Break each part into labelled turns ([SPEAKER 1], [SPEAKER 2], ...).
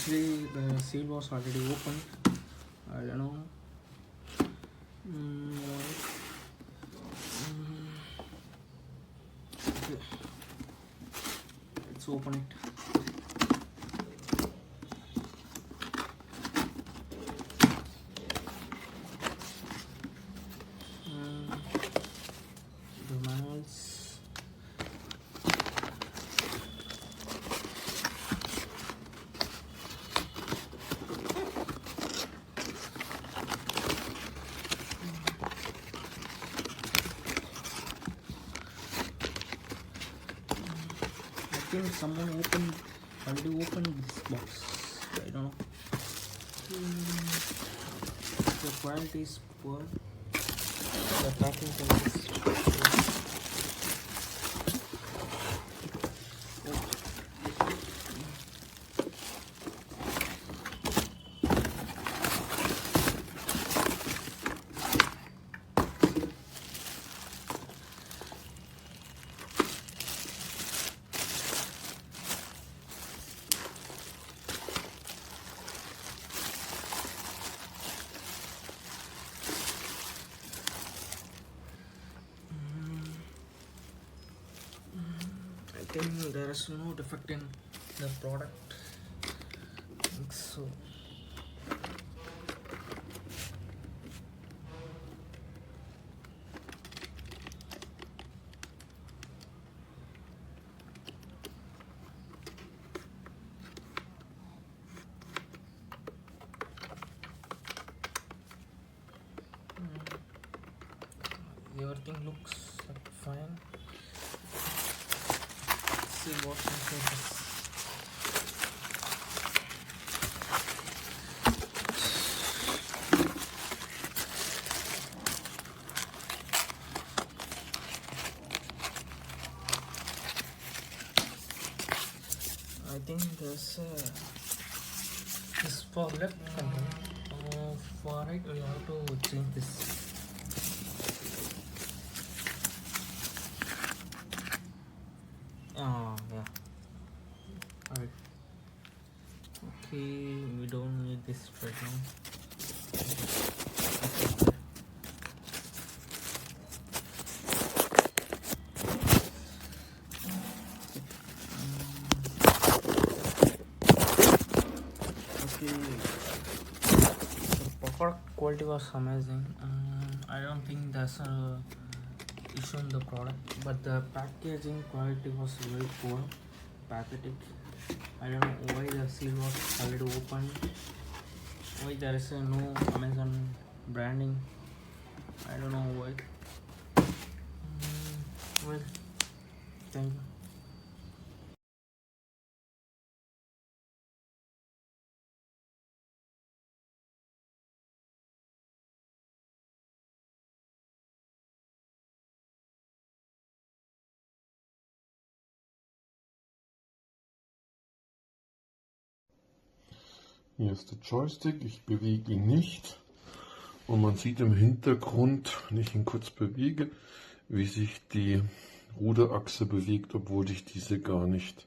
[SPEAKER 1] Actually, the seal was already opened. I don't know. Okay. Let's open it. The manuals. I think someone already opened this box. I don't know. The quality is poor. The packing is I think there is no defect in the product. I think so. Everything looks like fine. Let's see what's inside this. I think there's this for left control. For right, we have to change this. Yeah. Alright. Okay, we don't need this right now. Okay. The product quality was amazing. I don't think there's a issue in the product, but the packaging quality was very poor, pathetic. I don't know why the seal was already open, why there is no Amazon branding. I don't know why. Well, thank you.
[SPEAKER 2] Hier ist der Joystick, ich bewege ihn nicht und man sieht im Hintergrund, wenn ich ihn kurz bewege, wie sich die Ruderachse bewegt, obwohl ich diese gar nicht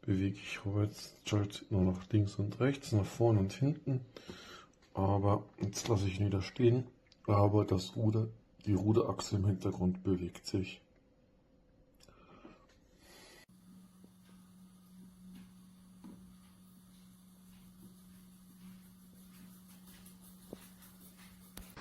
[SPEAKER 2] bewege. Ich habe jetzt Joystick nur nach links und rechts, nach vorne und hinten, aber jetzt lasse ich ihn wieder stehen, aber die Ruderachse im Hintergrund bewegt sich.